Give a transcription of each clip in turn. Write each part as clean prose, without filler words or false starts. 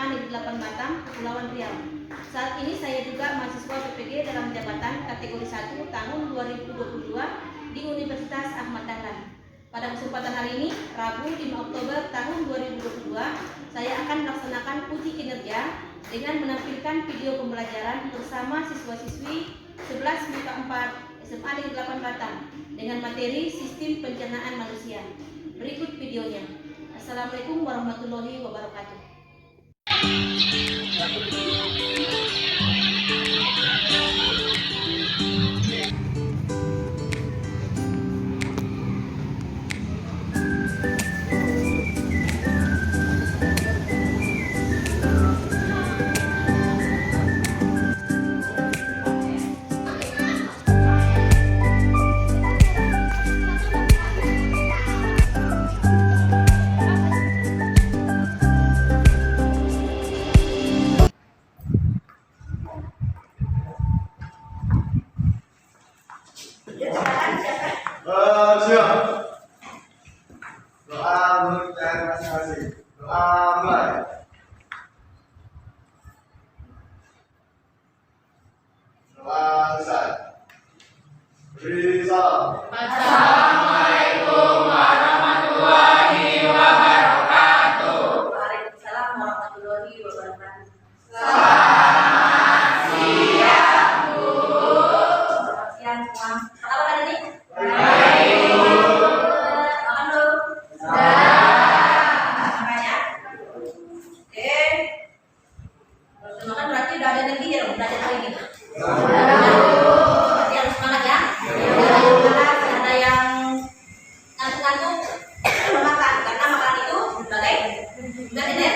SMA Negeri 8 Batam, Kepulauan Riau. Saat ini saya juga mahasiswa PPG dalam jabatan kategori 1 tahun 2022 di Universitas Ahmad Dahlan. Pada kesempatan hari ini, Rabu 5 Oktober tahun 2022, saya akan melaksanakan uji kinerja dengan menampilkan video pembelajaran bersama siswa-siswi 11 MIPA 4 SMA Negeri 8 Batam dengan materi Sistem Pencernaan Manusia. Berikut videonya. Assalamualaikum warahmatullahi wabarakatuh. Siap. Doa menurut dari masing-masing. Doa mulai. Doa selesai. Beri salam. Assalamualaikum warahmatullahi wabarakatuh. Waalaikumsalam warahmatullahi wabarakatuh. Selamat siang, Bu. Selamat siang semua. Apa kabar ini? Baik, Bu. Makan dulu. Makan ya. Oke. Kalau makan berarti udah ada energi ya, udah ada hari ini. Berarti harus semangat ya. Ada yang ngantuk-ngantuk makan karena makan itu sebagai energi.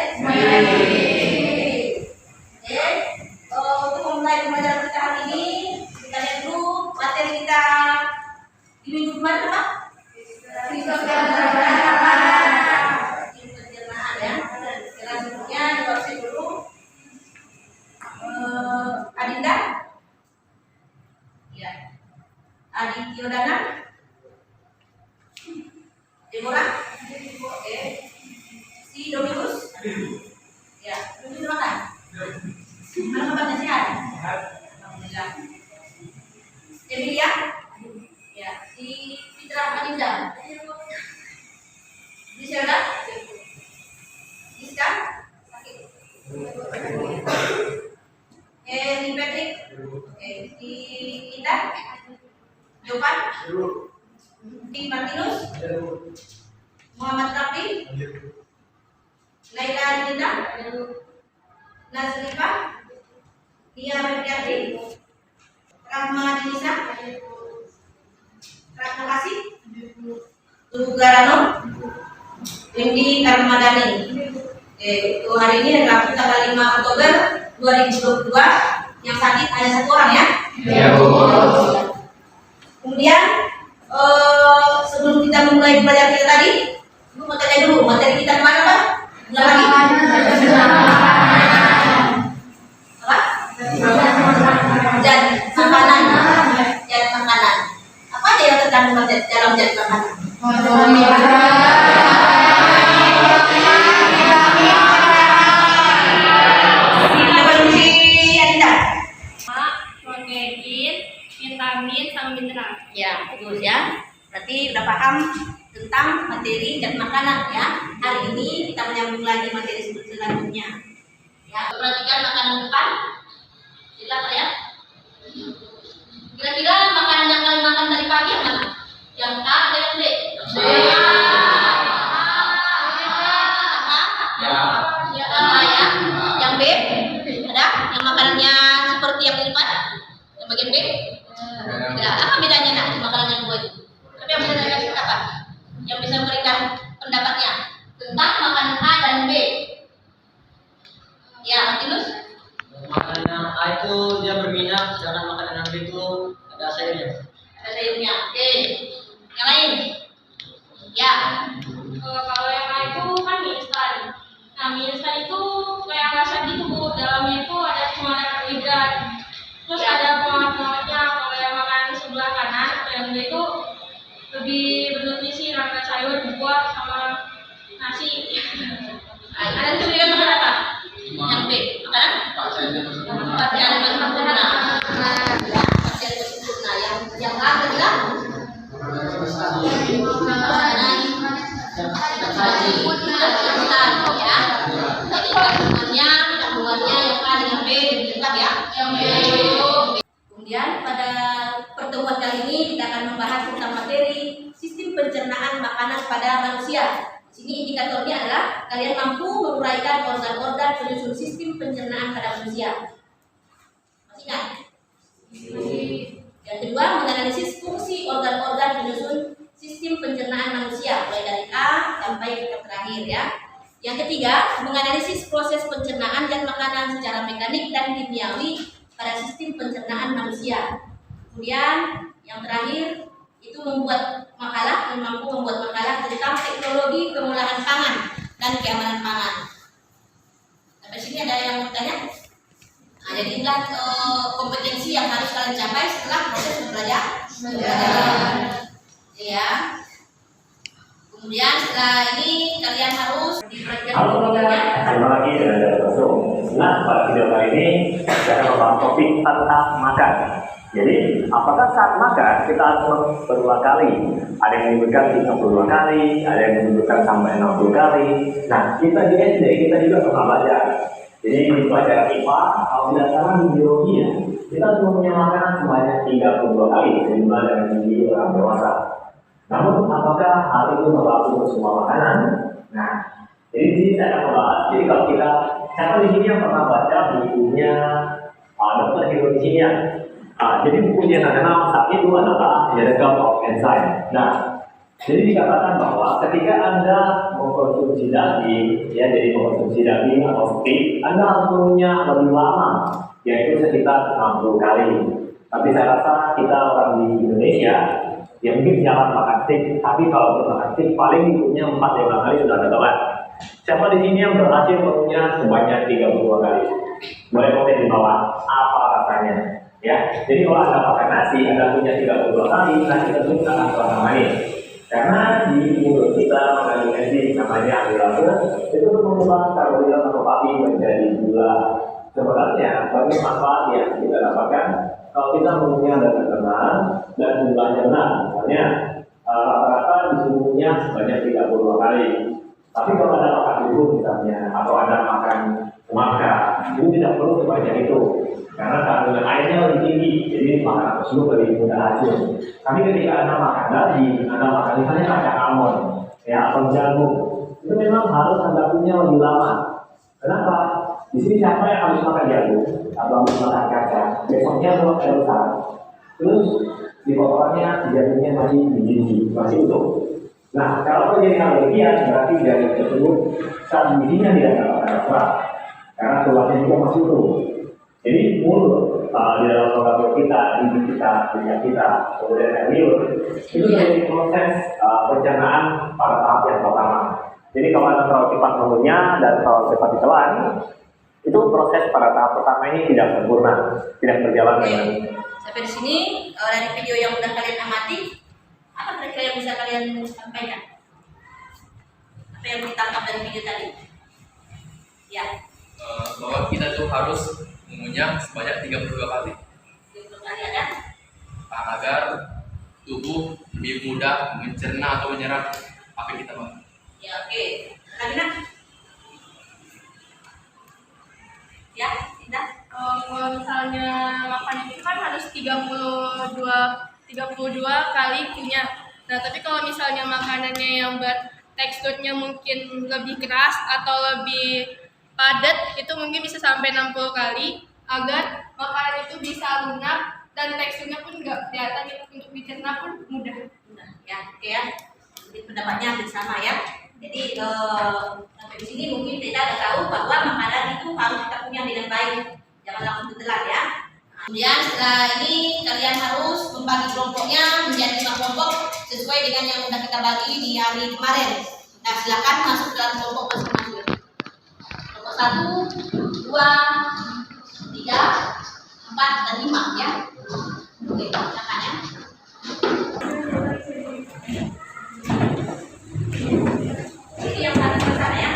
Untuk memulai pembelajaran kita hari ini, kita lihat dulu materi kita di minggu kemarin apa? Sistem pencernaan ya. Selanjutnya dikoreksi dulu. Adinda, ya. Adityodana, Deborah, oke. Si Dominus, ya. Dominus makan. Mana kabarnya sehat? Alhamdulillah. Emilia, ya. Si Fitra Adinda, Diselda, Iska, sakit. Di Patrick, di Indah, Jovan, di Martinus, Muhammad Rafi, Laila Dinda, Nazrifa, Nia Febriati, Rahma Dinisa, Ratna Kasih, Tugarano, Windy Karmadani. Untuk hari ini Rabu tanggal 5 Oktober 2022 yang sakit ada satu orang ya. Ya, Bu. Kemudian sebelum kita memulai pelajaran kita tadi, Ibu mau tanya dulu materi kita kemana Pak? Ulang lagi. Apa? Zat makanan. Zat makanan. Apa aja yang terkandung dalam zat makanan? Protein, vitamin, sama mineral. Ya, bagus ya. Berarti udah paham tentang materi zat makanan ya. Hari ini kita menyambung lagi materi selanjutnya. Ya, perhatikan makanan depan. Silakan ya. Kira-kira makanan yang kalian makan dari pagi yang mana? Yang A atau yang B? Ya, A ya. Yang B ada yang makanannya seperti yang di depan? Yang bagian B? Tidak. Apa bedanya nak di makanan yang dua itu? Tapi yang bisa saya kasih apa? Yang bisa memberikan pendapatnya tentang makanan A dan B. Ya, Martinus? Makanan yang A itu dia berminyak, sedangkan makanan yang B itu ada sayurnya. Ada sayurnya. Oke. Yang lain? Ya. Kalau yang A itu kan mie instan. Nah, mie instan itu kayak rasa gitu, Bu. Dalamnya itu cuma ada karbohidrat. Terus Ya. ada pengawet-pengawetnya. Kalau yang makan sebelah kanan atau yang B itu lebih bernutrisi, rangka sayur, buah, sama nasi. Ada tujuan makan apa? Cuma Pasti ada yang sempurna. Ya, pasti ada yang sempurna. Yang ada adalah ya. Jadi kandungannya yang A dengan B lengkap ya. Kemudian pada pertemuan kali ini kita akan membahas tentang materi sistem pencernaan makanan pada manusia. Di sini indikatornya adalah kalian mampu menguraikan organ-organ penyusun sistem pencernaan pada manusia. Masih ingat? Yang kedua, menganalisis fungsi organ-organ penyusun sistem pencernaan manusia, mulai dari A sampai ke terakhir ya. Yang ketiga, menganalisis proses pencernaan dan makanan secara mekanik dan kimiawi pada sistem pencernaan manusia. Kemudian yang terakhir itu membuat makalah, mampu membuat makalah tentang teknologi pengolahan pangan dan keamanan pangan. Sampai sini ada yang mau bertanya? Nah, jadi inilah kompetensi yang harus kalian capai setelah proses belajar. Ya. Kemudian setelah ini kalian harus diperhatikan Halo teman-teman, kembali lagi dengan saya Rasul. Nah, pada video kali ini saya akan membahas topik tentang makan. Jadi, apakah saat makan kita harus berulang kali? Ada yang menyebutkan 32 kali, ada yang menyebutkan sampai 60 kali. Nah, kita di SD kita juga pernah belajar. Jadi di pelajaran IPA, kalau tidak salah di biologi ya, kita cuma punya makanan sebanyak 32 kali, jumlah dari tinggi orang dewasa. Namun, apakah hal itu berlaku untuk semua makanan? Nah, jadi di sini saya akan membahas. Jadi kalau kita, siapa di sini yang pernah baca bukunya Dr. Hiroshi Kimia? Jadi bukunya nama saat itu adalah The Diagram of Enzyme. Nah, jadi dikatakan bahwa ketika Anda mengkonsumsi daging, ya jadi mengkonsumsi daging atau steak, Anda harus punya lebih lama, yaitu sekitar 60 kali. Tapi saya rasa kita orang di Indonesia yang mungkin jarang makan steak, tapi kalau makan steak paling punya 4-5 kali sudah ada teman. Siapa di sini yang berhasil punya sebanyak 32 kali? Boleh komen di bawah apa rasanya? Ya, jadi kalau Anda makan nasi, Anda punya 32 kali, nasi tersebut akan terasa manis. Karena di mulut kita mengandung enzim namanya amilase, itu mengubah karbohidrat atau api menjadi gula. Sebenarnya banyak manfaat yang kita dapatkan kalau kita mempunyai data tenang dan jumlahnya benar. Misalnya rata-rata disuruhnya sebanyak 32 kali. Tapi kalau Anda makan dulu misalnya, atau Anda makan semangka, itu tidak perlu sebanyak itu. Karena kandungan airnya lebih tinggi, jadi makanan tersebut lebih mudah racun. Tapi ketika Anda makan daging, Anda makan misalnya kacang almond, ya atau jagung, itu memang harus Anda punya lebih lama. Kenapa? Di sini siapa yang harus makan jagung atau harus makan kacang? Besoknya buat air besar, terus di kotorannya jagungnya masih biji, masih utuh. Nah, kalau terjadi hal demikian, berarti jagung tersebut saat bijinya tidak dapat terserap, karena tulang juga masih utuh. Jadi mulut di dalam organ kita, gigi kita, telinga kita, kemudian air liur, itu menjadi proses pencernaan pada tahap yang pertama. Jadi kalau Anda terlalu cepat mengunyah dan terlalu cepat ditelan, itu proses pada tahap pertama ini tidak sempurna, tidak berjalan dengan. Sampai di sini dari video yang sudah kalian amati, apa kira-kira yang bisa kalian sampaikan? Apa yang ditangkap dari video tadi? Ya. Bahwa kita tuh harus mengunyah sebanyak 32 kali Ya, agar tubuh lebih mudah mencerna atau menyerap apa yang kita makan. ya oke. Karina? Ya, Indah? Kalau misalnya makan itu kan harus 32 kali punya. Nah, tapi kalau misalnya makanannya yang teksturnya mungkin lebih keras atau lebih padat, itu mungkin bisa sampai 60 kali agar makanan itu bisa lunak dan teksturnya pun nggak kelihatan, untuk dicerna pun mudah. Ya, oke ya. Jadi pendapatnya hampir sama ya. Jadi sampai di sini mungkin kita udah tahu bahwa makanan itu harus kita punya dengan baik, jangan langsung ditelan ya. Kemudian setelah ini kalian harus membagi kelompoknya menjadi 5 kelompok sesuai dengan yang sudah kita bagi di hari kemarin. Nah, silakan masuk ke dalam kelompok masing-masing. Kelompok 1, 2, 3, 4, dan 5 ya. Oke, silakan ya. Jadi yang harus ke sana ya.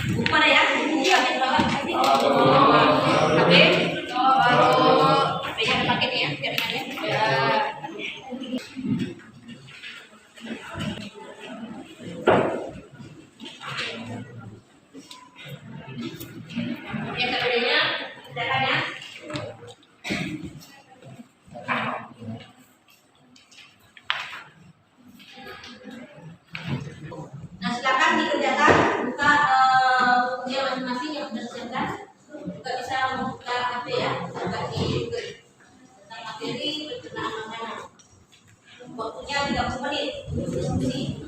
Buku mana ya? Buku HP bawah. HP. HP-nya ada paketnya ya, jaringannya. Ya. Yang keduanya, datanya. Nah, silakan dikerjakan, buka bukunya masing-masing yang sudah disiapkan. Juga bisa membuka HP ya, buka di Google tentang materi pencernaan makanan. Waktunya 30 menit diskusi.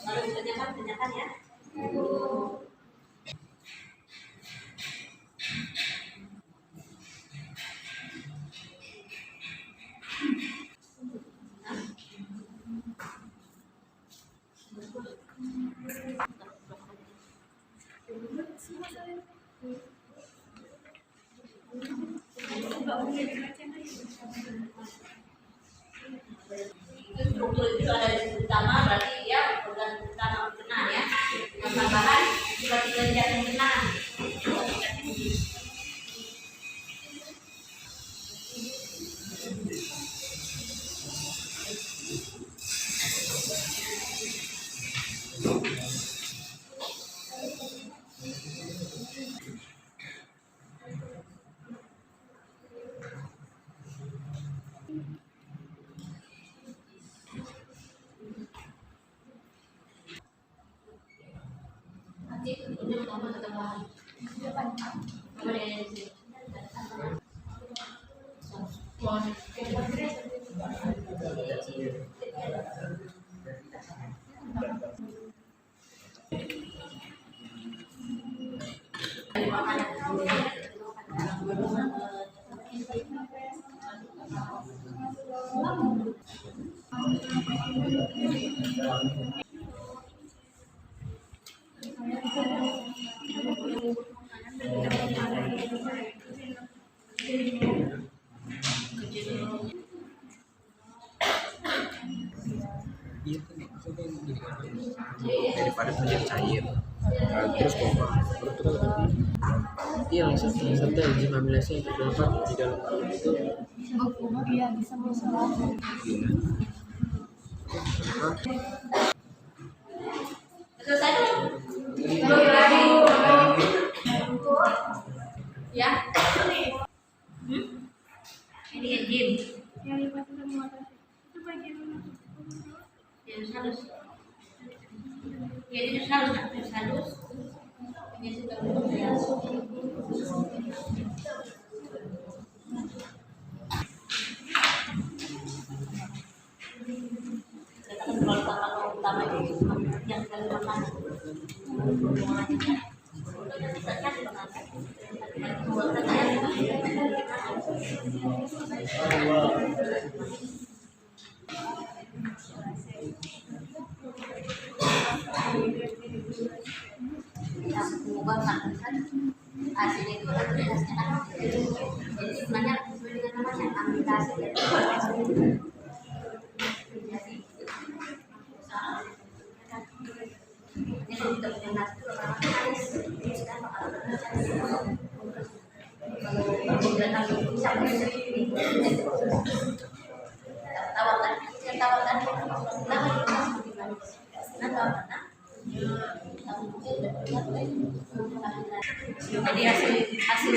Lalu dikerjakan ya. Struktur itu ada di sisi utama, berarti dia organ utama pencernaan ya. Dengan tambahan juga kerjaan pencernaan. Nanti tentunya pertama ketambahan. Coba deh di sini. daripada menjadi cair. Terus pompa nanti yang serta enzim amilase yang terdapat di dalam perut itu Iya, bisa bersalah. Selesai belum? Ya. Ini enzim. Yang dipakai sama itu bagian mana? Yang halus. Jadi halus, halus. Ini sudah berhasil. Kalau utama itu yang kali makan. Hasil itu adalah hasilnya jadi sebenarnya sesuai dengan namanya amilase ya. Ini kalau kita punya nasi itu orang manis, kita bakal Jadi hasil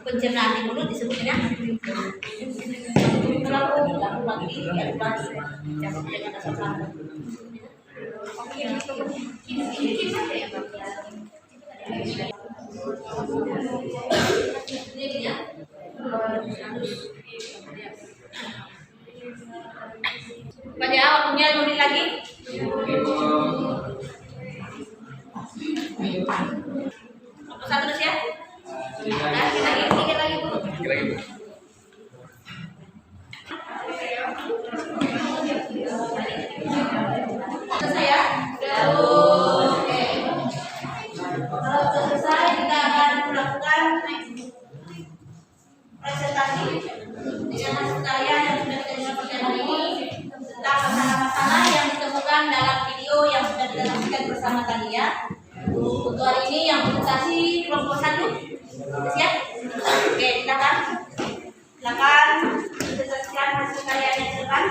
pencernaan di mulut disebutnya pada waktunya 5 menit lagi. Satu terus ya. Nah, sedikit lagi Bu. Selesai ya? Oke. Kalau sudah selesai, kita akan melakukan presentasi dengan hasil karya yang sudah kita sampaikan hari ini tentang masalah-masalah yang ditemukan dalam video yang sudah kita saksikan bersama tadi ya. Untuk hari ini yang presentasi kelompok 1 siap? Oke, silakan presentasikan hasil karyanya ke depan.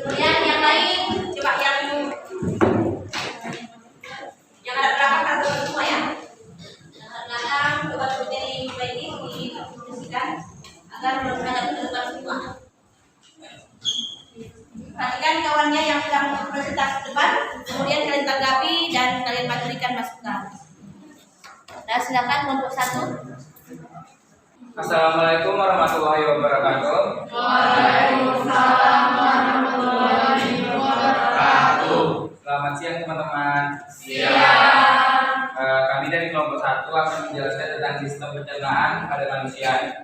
Kemudian yang lain coba yang ada belakang harus semua ya. Yang ada belakang coba dari ini dipresentasikan agar menghadap ke depan semua. Perhatikan kawannya yang sedang presentasi depan, kemudian kalian tanggapi dan kalian berikan masukan. Nah, silakan kelompok 1. Assalamualaikum warahmatullahi wabarakatuh. Waalaikumsalam warahmatullahi wabarakatuh. Selamat siang teman-teman. Siang. Kami dari kelompok 1 akan menjelaskan tentang sistem pencernaan pada manusia.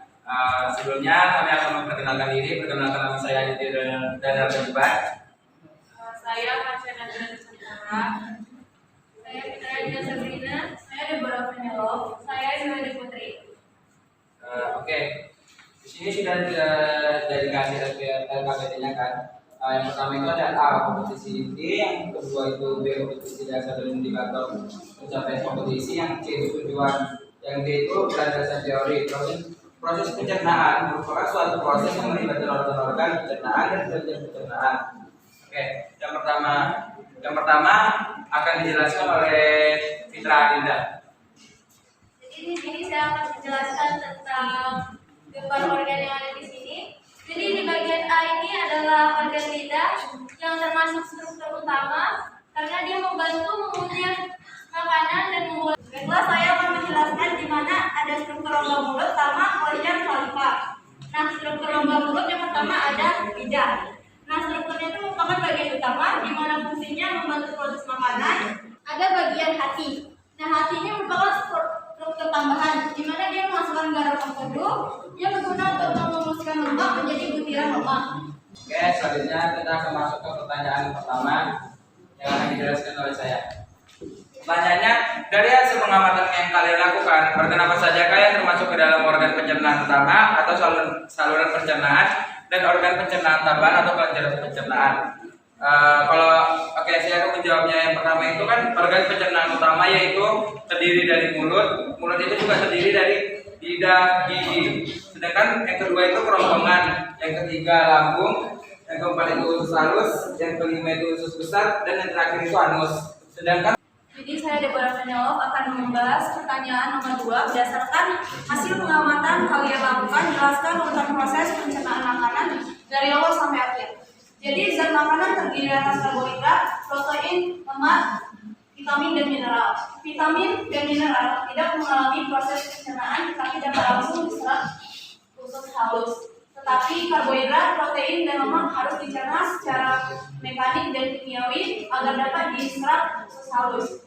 Sebelumnya kami akan memperkenalkan diri. Perkenalkan nama saya Dadar Berdebat. Saya Marcena Nusantara. Saya Fitra Ida Sabrina. Saya Deborah Penelov. Saya Iwadi Putri. Oke. Di sini sudah dikasih LKPD-nya kan. Yang pertama itu ada A, kompetisi D, yang kedua itu B, kompetisi dasar dan indikator pencapaian kompetisi, yang C itu tujuan, yang D itu berdasar teori. Proses pencernaan merupakan suatu proses yang melibatkan organ-organ pencernaan dan bagian pencernaan. Oke, yang pertama akan dijelaskan oleh Fitra Adinda. Jadi di sini saya akan menjelaskan tentang gambar organ yang ada di sini. Jadi di bagian A ini adalah organ lidah yang termasuk struktur utama karena dia membantu mengunyah makanan dan membuat. Baiklah, saya akan menjelaskan di mana ada struktur rongga mulut sama organ saliva. Nah, struktur rongga mulut yang pertama ada lidah. Nah, strukturnya itu merupakan bagian utama di mana fungsinya membantu proses makanan. Ada bagian hati. Nah, hati ini merupakan struktur tambahan di mana dia memasukkan garam empedu yang berguna untuk merumuskan lemak menjadi butiran lemak. Oke, selanjutnya kita akan masuk ke pertanyaan pertama yang akan dijelaskan oleh saya. Pertanyaannya, dari hasil pengamatan yang kalian lakukan, organ apa saja yang termasuk ke dalam organ pencernaan utama atau saluran pencernaan dan organ pencernaan tambahan atau kelenjar pencernaan? Saya akan menjawabnya. Yang pertama itu kan organ pencernaan utama yaitu terdiri dari mulut itu juga terdiri dari lidah, gigi. Sedangkan yang kedua itu kerongkongan, yang ketiga lambung, yang keempat itu usus halus, yang kelima itu usus besar, dan yang terakhir itu anus. Sedangkan Jadi saya Deborah Penelov akan membahas pertanyaan nomor 2 berdasarkan hasil pengamatan kalian lakukan. Jelaskan urutan proses pencernaan makanan dari awal sampai akhir. Jadi zat makanan terdiri atas karbohidrat, protein, lemak, vitamin dan mineral. Vitamin dan mineral tidak mengalami proses pencernaan tetapi dapat langsung diserap usus halus. Tetapi karbohidrat, protein, dan lemak harus dicerna secara mekanik dan kimiawi agar dapat diserap usus halus.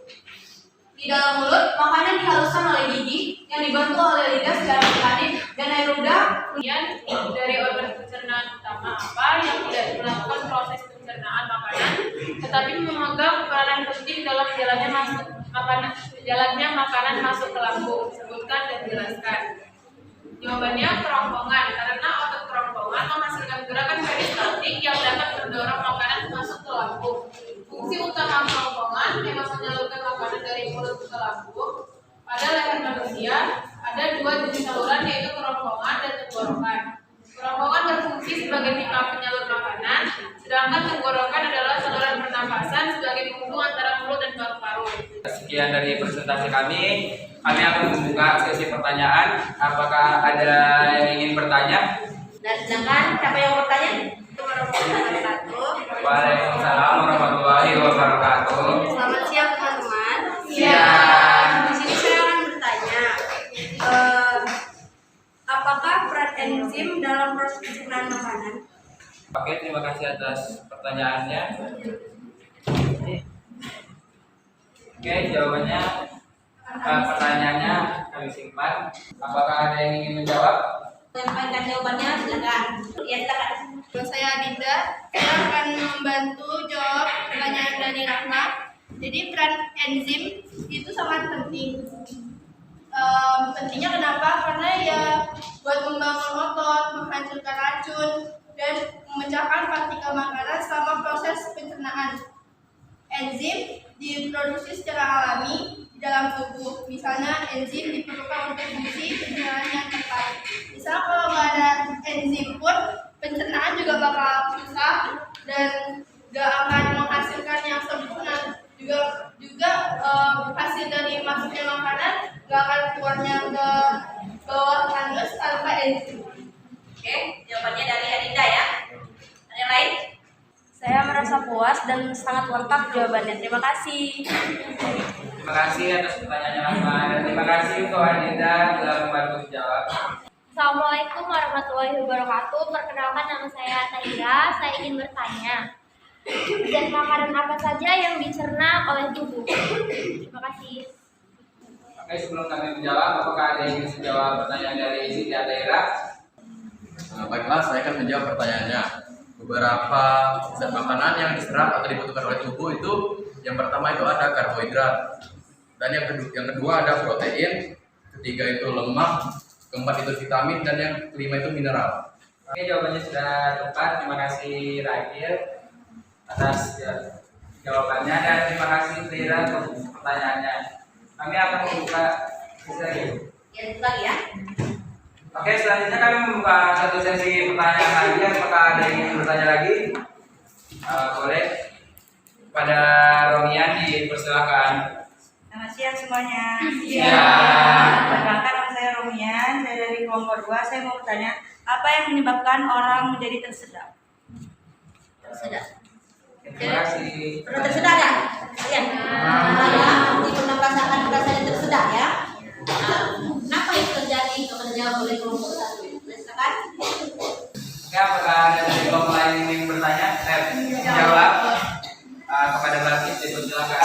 Di dalam mulut, makanan dihaluskan oleh gigi yang dibantu oleh lidah secara mekanik dan air ludah. Kemudian dari organ pencernaan utama apa yang tidak melakukan proses pencernaan makanan, tetapi memegang peranan penting dalam jalannya makanan masuk ke lambung. Sebutkan dan jelaskan. Jawabannya kerongkongan, karena otot kerongkongan menghasilkan gerakan peristaltik yang dapat mendorong makanan masuk ke lambung. Fungsi utama kerongkongan memang menyalurkan makanan dari mulut ke lambung. Pada leher manusia ada 2 jenis saluran yaitu kerongkongan sekian dari presentasi kami. Kami akan membuka sesi pertanyaan. Apakah ada yang ingin bertanya? Dan silakan siapa yang mau bertanya? Waalaikumsalam warahmatullahi wabarakatuh. Selamat siang teman-teman. Siang. Di sini saya akan bertanya, apakah peran enzim dalam proses pencernaan makanan? Oke, terima kasih atas pertanyaannya. Oke, jawabannya, pertanyaannya kami simpan. Apakah ada yang ingin menjawab? Sampaikan jawabannya, silakan. Ya, silakan. Saya Dinda, saya akan membantu jawab pertanyaan dari Rahma. Jadi peran enzim itu sangat penting. Pentingnya kenapa? Karena ya buat membangun otot, menghancurkan racun, dan memecahkan partikel makanan selama proses pencernaan. Enzim diproduksi secara alami di dalam tubuh. Misalnya enzim diperlukan untuk fungsi pencernaan yang tepat. Misal kalau nggak ada enzim pun pencernaan juga bakal susah dan nggak akan menghasilkan yang sempurna. Juga hasil dari masuknya makanan nggak akan keluarnya ke bawah anus tanpa enzim. Oke, jawabannya dari Adinda ya. Ada yang lain? Saya merasa puas dan sangat lengkap jawabannya. Terima kasih. Terima kasih atas pertanyaannya Rahma, dan terima kasih untuk Adinda telah membantu menjawab. Assalamualaikum warahmatullahi wabarakatuh. Perkenalkan, nama saya Tahira. Saya ingin bertanya, zat makanan apa saja yang dicerna oleh tubuh? Terima kasih. Oke, sebelum kami menjawab, apakah ada yang ingin menjawab pertanyaan dari Siti Adaira? Baiklah, saya akan menjawab pertanyaannya. Beberapa zat makanan yang diserap atau dibutuhkan oleh tubuh itu, yang pertama itu ada karbohidrat, dan yang kedua ada protein, ketiga itu lemak, keempat itu vitamin, dan yang kelima itu mineral. Oke, jawabannya sudah tepat. Terima kasih Rakil atas jawabannya, dan terima kasih Trira untuk pertanyaannya. Kami akan membuka sesi lagi. Ya, itu lagi ya. Oke, selanjutnya kami membuka satu sesi pertanyaan lagi. Apakah ada yang ingin bertanya lagi? Boleh. Pada Romian dipersilakan. Selamat siang semuanya. Siang. Perkenalkan, nama saya Romian, saya dari kelompok 2. Saya mau bertanya, apa yang menyebabkan orang menjadi tersedak? Tersedak. Terima kasih. Pernah tersedak ya? Iya. Di pernah merasakan rasanya tersedak ya? Kenapa itu terjadi? Kalau dijawab oleh kelompok 1. Silakan. Oke, apakah ada dari kelompok lain yang ingin bertanya? Jawab. Kepada Balkis dipersilakan.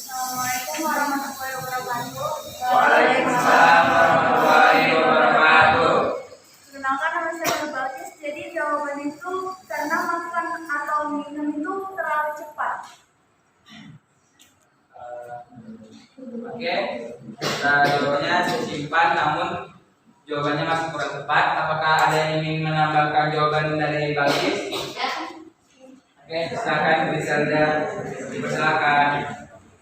Assalamualaikum warahmatullahi wabarakatuh. Waalaikumsalam warahmatullahi wabarakatuh. Perkenalkan, nama saya Balkis. Jadi jawaban itu karena makan atau minum itu terlalu cepat. Oke, jawabannya saya simpan, namun jawabannya masih kurang tepat. Apakah ada yang ingin menambahkan jawaban dari Balkis? Oke, silakan Griselda, dipersilakan.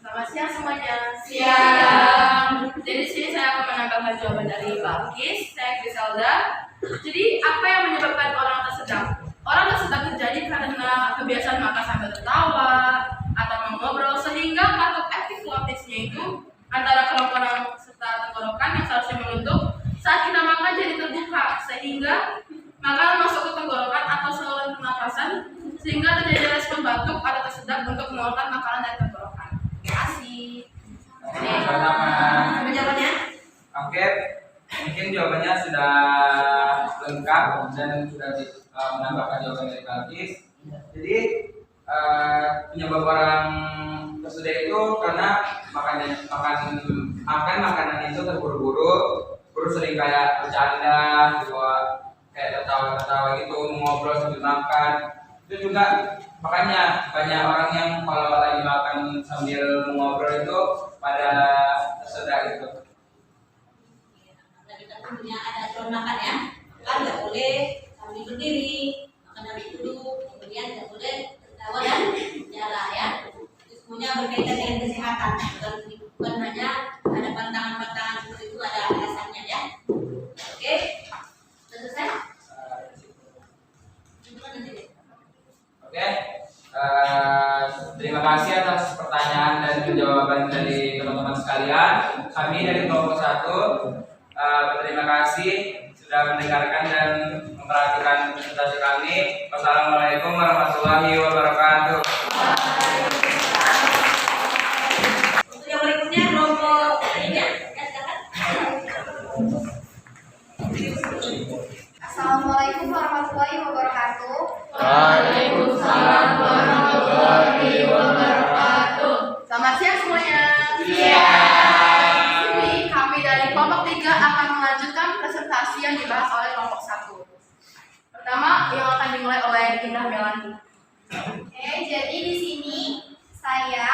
Selamat siang semuanya. Siang. Jadi di sini saya akan menambahkan jawaban dari Balkis. Saya Griselda. Jadi apa yang menyebabkan orang tersedak? Orang tersedak terjadi karena kebiasaan makan sambil tertawa atau mengobrol, sehingga katup epiglotisnya itu antara kerongkongan serta tenggorokan yang seharusnya menunduk saat kita makan jadi terbuka, sehingga makanan masuk ke tenggorokan atau saluran pernafasan, sehingga terjadi respon batuk atau tersedak untuk mengeluarkan makanan dari tenggorokan. Terima kasih. Apa jawabannya? Oke, mungkin jawabannya sudah lengkap dan sudah menambahkan jawaban dari Balkis. Jadi penyebab orang tersedak itu karena makan makanan itu terburu-buru, terus sering kayak bercanda, kayak tertawa gitu, ngobrol sambil makan. Itu juga makanya banyak orang yang kalau lagi makan sambil ngobrol itu pada tersedak gitu. Kita punya ada aturan makan ya, kan nggak boleh sambil berdiri, makan sambil duduk, kemudian nggak boleh tertawa dan jalan ya. Itu semuanya berkaitan dengan kesehatan, bukan hanya ada pantangan-pantangan seperti itu, ada alasannya ya. Oke, sudah selesai? Oke, terima kasih atas pertanyaan dan kasih sudah mendengarkan dan memperhatikan presentasi kami. Wassalamualaikum warahmatullahi wabarakatuh. Untuk yang berikutnya kelompok lainnya. Assalamualaikum warahmatullahi wabarakatuh. Waalaikumsalam warahmatullahi wabarakatuh. Selamat siang semuanya. Ini kami dari kelompok 3 akan melanjutkan presentasi yang dibahas oleh kelompok 1. Pertama, yang akan dimulai oleh Indah Melani. Oke, jadi di sini saya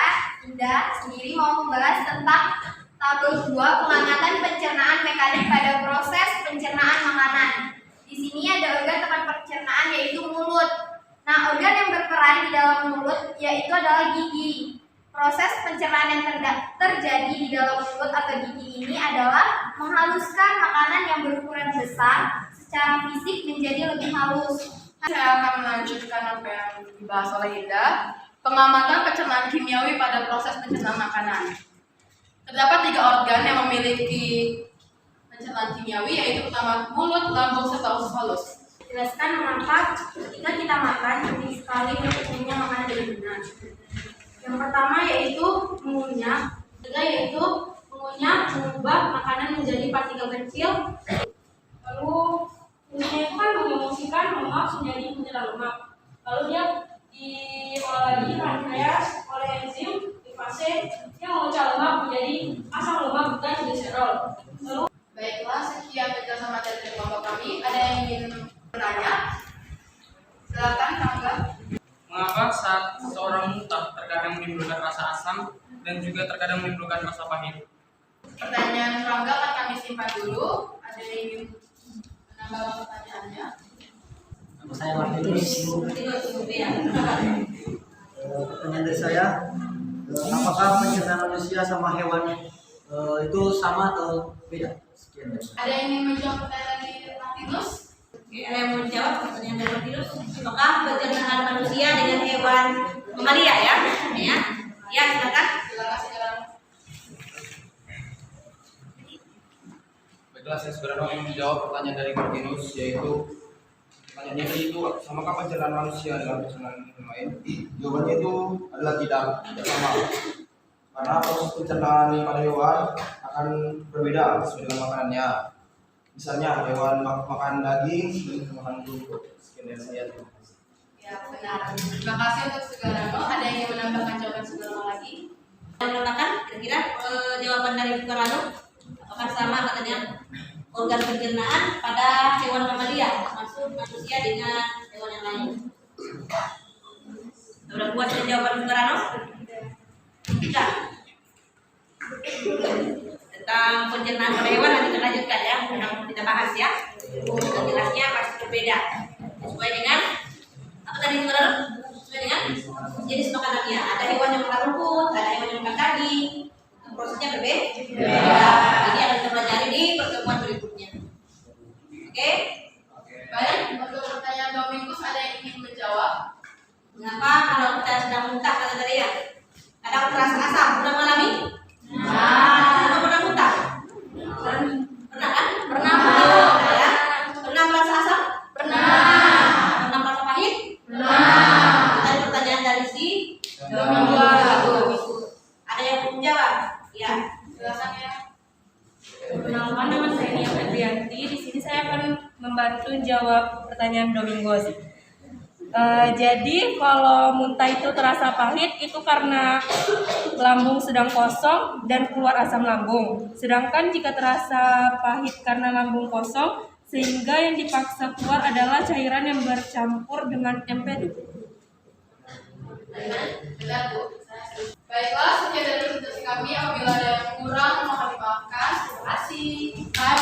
Indah sendiri mau membahas tentang tabel 2 pengamatan pencernaan mekanik pada proses pencernaan makanan. Di sini ada organ tempat pencernaan yaitu mulut. Nah, organ yang berperan di dalam mulut yaitu adalah gigi. Proses pencernaan yang terjadi di dalam mulut atau gigi ini adalah menghaluskan makanan yang berukuran besar secara fisik menjadi lebih halus. Saya akan melanjutkan apa yang dibahas oleh Indah. Pengamatan pencernaan kimiawi pada proses pencernaan makanan. Terdapat 3 organ yang memiliki pencernaan kimiawi, yaitu pertama mulut, lambung, serta usus halus. Jelaskan mengapa ketika kita makan penting sekali untuk mengunyah makanan dengan benar. Yang pertama yaitu mengunyah, kedua yaitu mengunyah mengubah makanan menjadi partikel kecil. Lalu mengunyah itu kan mengemulsikan lemak menjadi mineral lemak. Lalu dia diolah lagi rangkaian oleh enzim di fase yang memecah lemak menjadi asam lemak bukan gliserol. Lalu Baiklah, sekian penjelasan materi dari kelompok kami. Ada yang ingin bertanya? Silakan, Kangga. Mengapa saat seseorang muntah terkadang menimbulkan rasa asam dan juga terkadang menimbulkan rasa pahit? Pertanyaan Rangga akan kami simpan dulu. Ada yang ingin menambahkan pertanyaannya? Nama saya Martinus. Pertanyaan dari saya, apakah pencernaan manusia sama hewan itu sama atau beda? Sekian. Ada yang ingin menjawab pertanyaan dari Martinus? Oke, ada yang mau menjawab pertanyaan dari Martinus? Apakah pencernaan manusia dengan hewan mamalia ya? Ya, silakan. Silakan sekarang. Baiklah, saya segera mau menjawab pertanyaan dari Martinus, yaitu pertanyaannya itu samakah pencernaan manusia dengan pencernaan yang lain? Jawabannya itu adalah tidak sama. Karena proses pencernaan pada hewan akan berbeda sesuai dengan makanannya. Misalnya hewan makan daging, makan rumput. Sekian dari saya. Ya, benar. Terima kasih untuk Sugarano. Ada yang ingin menambahkan jawaban Sugarano lagi? Yang menambahkan kira-kira jawaban dari Sugarano apakah sama katanya organ pencernaan pada hewan mamalia, termasuk manusia dengan hewan yang lain? Sudah puas dengan jawaban Sugarano? Tidak. Tentang pencernaan pada hewan nanti kita lanjutkan ya, kita bahas ya. Untuk jelasnya pasti berbeda. Sesuai dengan apa tadi Sugarano? Sesuai dengan jenis makanannya. Ada hewan yang makan rumput, ada hewan yang makan daging. Prosesnya berbeda. Ini akan kita pelajari di pertemuan berikutnya. Oke? Baik, untuk pertanyaan Domingus ada yang ingin menjawab? Mengapa kalau kita sedang muntah kata tadi ya? Kadang terasa asam, pernah mengalami? Pernah muntah? Pernah kan? Pernah. Ya. Pernah merasa asam? Pernah. Pernah merasa pahit? Pernah. Tadi pertanyaan dari si Domingus. Ada yang belum jawab? Ya. Silakan ya. Perkenalkan, nama saya Nia Febrianti. Di sini saya akan membantu jawab pertanyaan Domingos. Jadi kalau muntah itu terasa pahit itu karena lambung sedang kosong dan keluar asam lambung. Sedangkan jika terasa pahit karena lambung kosong sehingga yang dipaksa keluar adalah cairan yang bercampur dengan empedu. Benar, Bu. Baiklah, sekian dari presentasi kami. Apabila ada yang kurang, mohon dimaafkan. Terima kasih. Terima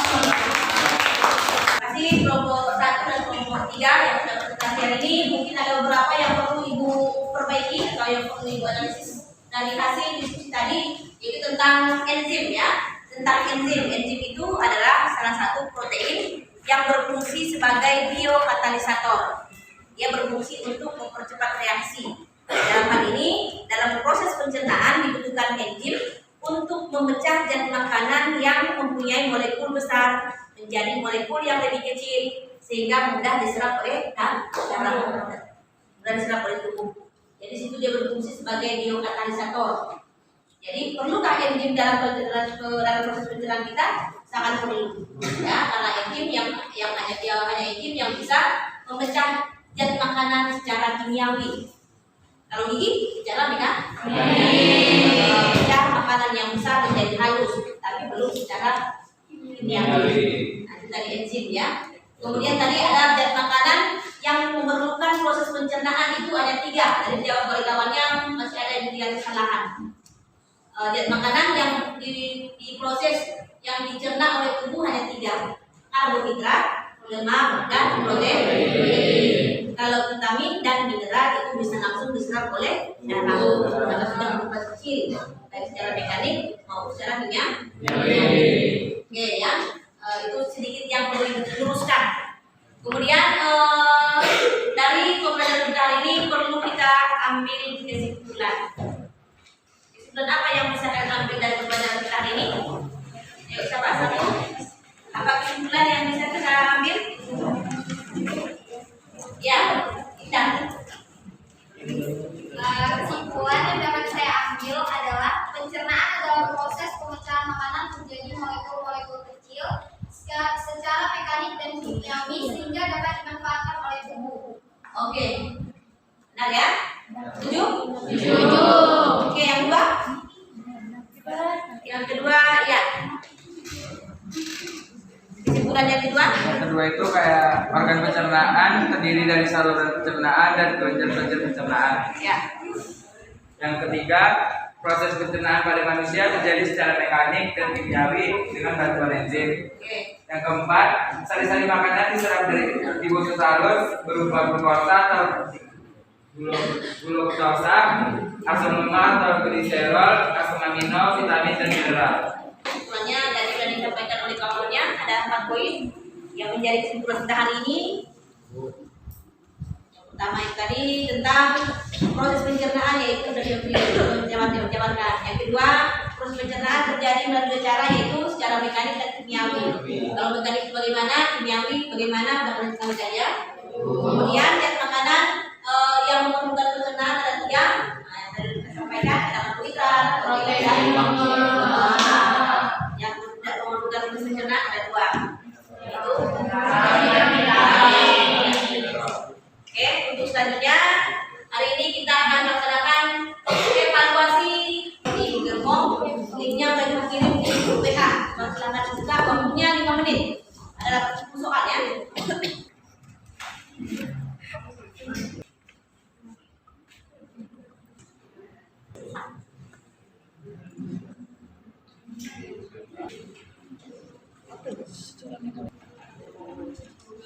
kasih kelompok 1 dan kelompok 3 yang sudah presentasi hari ini. Mungkin ada beberapa yang perlu Ibu perbaiki atau yang perlu Ibu analisis dari hasil diskusi tadi, yaitu tentang enzim ya. Tentang enzim. Enzim itu adalah salah satu protein yang berfungsi sebagai biokatalisator. Dia berfungsi untuk mempercepat reaksi. Dalam hal ini, dalam proses pencernaan dibutuhkan enzim untuk memecah zat makanan yang mempunyai molekul besar menjadi molekul yang lebih kecil sehingga mudah diserap oleh darah, mudah diserap oleh tubuh. Jadi situ dia berfungsi sebagai biokatalisator. Jadi perlukah enzim dalam proses pencernaan kita? Sangat perlu. Ya, karena enzim yang hanya enzim yang bisa memecah zat makanan secara kimiawi. Kalau gigi secara mekanik, memecah makanan yang besar menjadi halus, tapi belum secara kimiawi. Nah, itu tadi enzim ya. Kemudian tadi ada zat makanan yang memerlukan proses pencernaan itu ada 3. Tadi dijawab oleh kawannya masih ada yang kesalahan. Zat makanan yang diproses yang dicerna oleh tubuh hanya 3, karbohidrat, lemak, dan protein. Kalau vitamin dan mineral itu bisa langsung diserap oleh darah karena sudah berupa kecil, baik secara mekanik maupun secara kimiawi. Oke ya, itu sedikit yang perlu diluruskan. Kemudian dari pembelajaran kita hari ini perlu kita ambil kesimpulan. Dan apa yang bisa kita ambil dari pembelajaran kita hari ini? Ayo kita bahas satu. Apa kesimpulan yang bisa kita ambil? Ya, kita. Kesimpulan yang dapat saya ambil adalah pencernaan adalah proses pemecahan makanan menjadi molekul-molekul kecil secara mekanik dan kimiawi sehingga dapat dimanfaatkan oleh tubuh. Oke. Benar ya? Setuju? Setuju. Oke, yang kedua? Yang kedua, ya. Kesimpulan yang kedua? Yang kedua itu kayak organ pencernaan terdiri dari saluran pencernaan dan kelenjar-kelenjar pencernaan. Ya. Yang ketiga, proses pencernaan pada manusia terjadi secara mekanik dan kimiawi dengan bantuan enzim. Yang keempat, sari-sari makanan diserap dari ribosom halus berupa glukosa atau gluktosa, asam lemak atau gliserol, asam amino, vitamin dan mineral. Kesimpulannya dari yang disampaikan oleh kawannya ada 4 poin yang menjadi kesimpulan kita hari ini. Yang pertama yang tadi tentang proses pencernaan yaitu dari jawaban. Yang kedua, proses pencernaan terjadi melalui cara yaitu secara mekanik dan kimiawi. Kalau mekanik bagaimana, kimiawi bagaimana, sudah tahu saja. Kemudian zat makanan yang memerlukan pencernaan ada 3. Nah, yang tadi kita sampaikan ada karbohidrat, protein, dan yang tidak memerlukan proses pencernaan ada 2. Itu. Oke, untuk selanjutnya hari ini kita akan melaksanakan evaluasi di Gerbong. Linknya sudah dikirim di grup WA. Silakan buka, waktunya 5 menit. Ada 10 soal ya.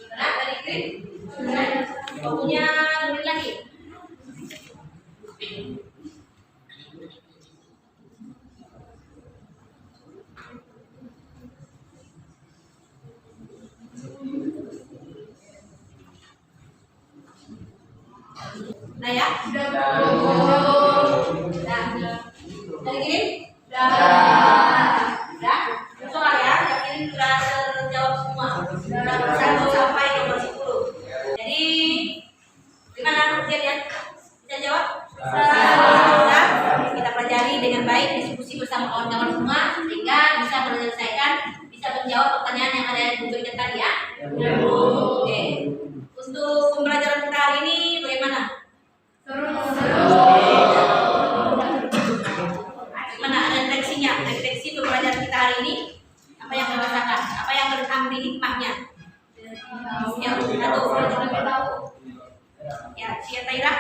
Nah, dari krim. Waktunya 2 menit lagi. Nah ya, sudah. Dari kirim? Sudah. Soal ya, yang ini sudah terjawab semua. Nomor 1 sampai nomor 10. Jadi gimana kerjanya? Bisa jawab? Bisa. Kita pelajari dengan baik, diskusi bersama kawan-kawan semua sehingga bisa menyelesaikan, bisa menjawab pertanyaan yang ada di buku tadi ya. Oke. Untuk pembelajaran kita hari ini bagaimana? Mana ada refleksinya, refleksi pembelajaran kita hari ini? Apa yang dirasakan? Apa yang ambil hikmahnya? Ya, atau ya, Cia Taira.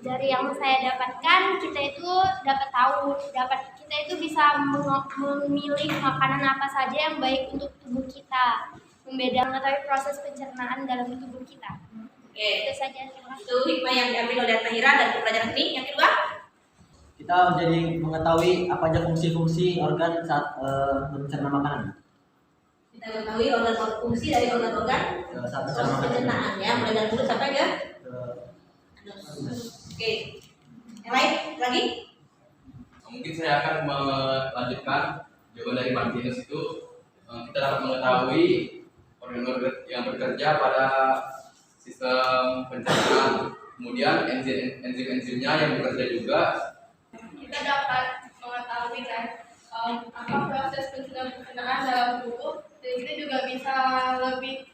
Dari yang saya dapatkan, kita itu kita itu bisa memilih makanan apa saja yang baik untuk tubuh kita, membedakan proses pencernaan dalam tubuh kita. Oke, itu saja. Itu hikmah yang diambil oleh Tahira dari pembelajaran ini. Yang kedua, kita menjadi mengetahui apa aja fungsi-fungsi organ saat mencerna makanan. kita mengetahui organ fungsi dari organ-organ Saat proses pencernaan ya, mulai dari mulut sampai ke anus. Oke. Yang lain lagi? Mungkin saya akan melanjutkan jawaban dari Martinus itu. Kita dapat mengetahui organ-organ yang bekerja pada sistem pencernaan, kemudian enzim-enzimnya yang bekerja juga. Kita dapat mengetahui kan apa proses pencernaan dalam tubuh, dan kita juga bisa lebih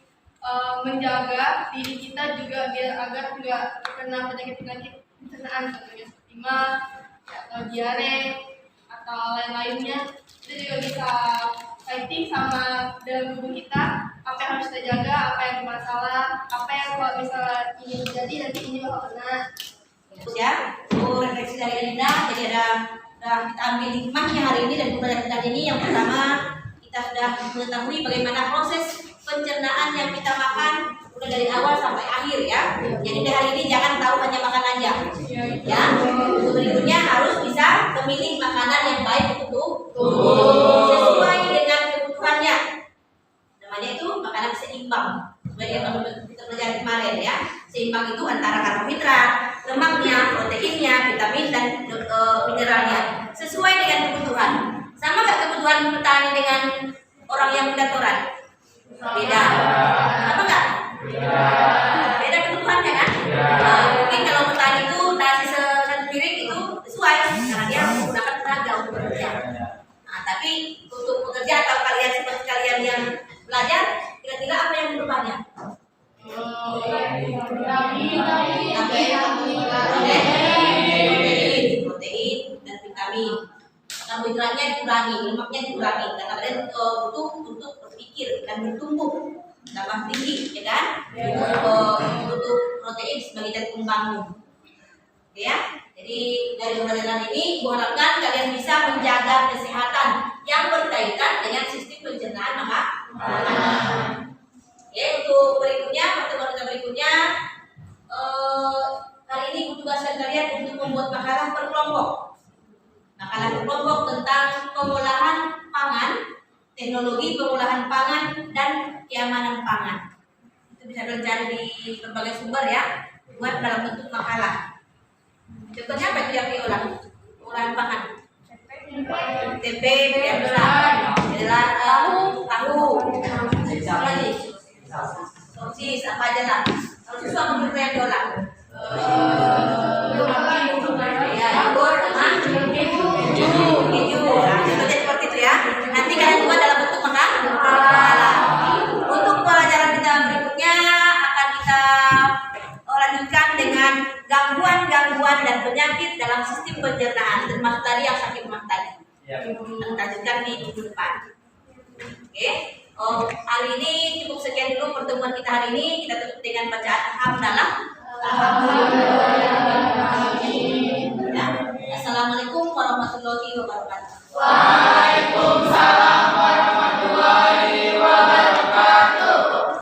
menjaga diri kita juga biar agar tidak terkena penyakit-penyakit pencernaan, contohnya seperti mah atau diare atau lain-lainnya. Kita juga bisa fighting sama dalam tubuh kita, apa yang harus kita jaga, apa yang bermasalah, apa yang kalau misalnya ini terjadi nanti ini bakal kena. Terus ya, refleksi dari Linda. Jadi ada kita ambil hikmahnya hari ini dan pembelajaran hari ini. Yang pertama, kita sudah mengetahui bagaimana proses pencernaan yang kita makan udah dari awal sampai akhir ya. Jadi dari hari ini jangan tahu hanya makan aja. Ya, untuk berikutnya harus bisa memilih makanan yang baik untuk tubuh sesuai dengan kebutuhannya. Namanya itu makanan seimbang. Sesuai dengan kita pelajari kemarin ya. Seimbang itu antara karbohidrat, lemaknya, proteinnya, vitamin dan mineralnya sesuai dengan kebutuhan. Sama nggak kebutuhan petani dengan orang yang pendatoran? Beda. Apa enggak? Beda kebutuhannya kan? Mungkin kalau petani itu nasi satu piring itu sesuai karena dia menggunakan tenaga untuk bekerja. Nah, tapi untuk bekerja atau kalian seperti kalian yang belajar, kira-kira apa yang berubahnya? Protein dan vitamin. Karbohidratnya dikurangi, lemaknya dikurangi karena kalian butuh untuk berpikir dan bertumbuh tambah tinggi, ya kan? Butuh protein sebagai zat pembangun. Oke ya. Jadi dari pembelajaran ini, gua harapkan kalian bisa menjaga kesehatan yang berkaitan dengan sistem pencernaan makanan. Oke, untuk berikutnya, pertemuan kita berikutnya, hari ini tugas kalian untuk membuat makanan per kelompok. Makanan per kelompok tentang pengolahan pangan, teknologi pengolahan pangan dan keamanan pangan. Itu bisa kalian cari di berbagai sumber ya, buat dalam bentuk makalah. Contohnya apa itu yang diolah? Pengolahan pangan. Tempe, biasa, tahu, apa lagi? Sosis, apa aja lah. Kalau susu apa yang diolah? Ya, yogurt, keju. Nah, contohnya seperti itu ya. Nanti kalian buat dalam bentuk makalah. Untuk pelajaran kita berikutnya akan kita lanjutkan dengan gangguan-gangguan dan penyakit dalam sistem pencernaan, termasuk tadi yang sakit mah tadi. Kita lanjutkan di minggu depan. Oke. Hari ini cukup sekian dulu pertemuan kita hari ini. Kita tutup dengan bacaan hamdalah.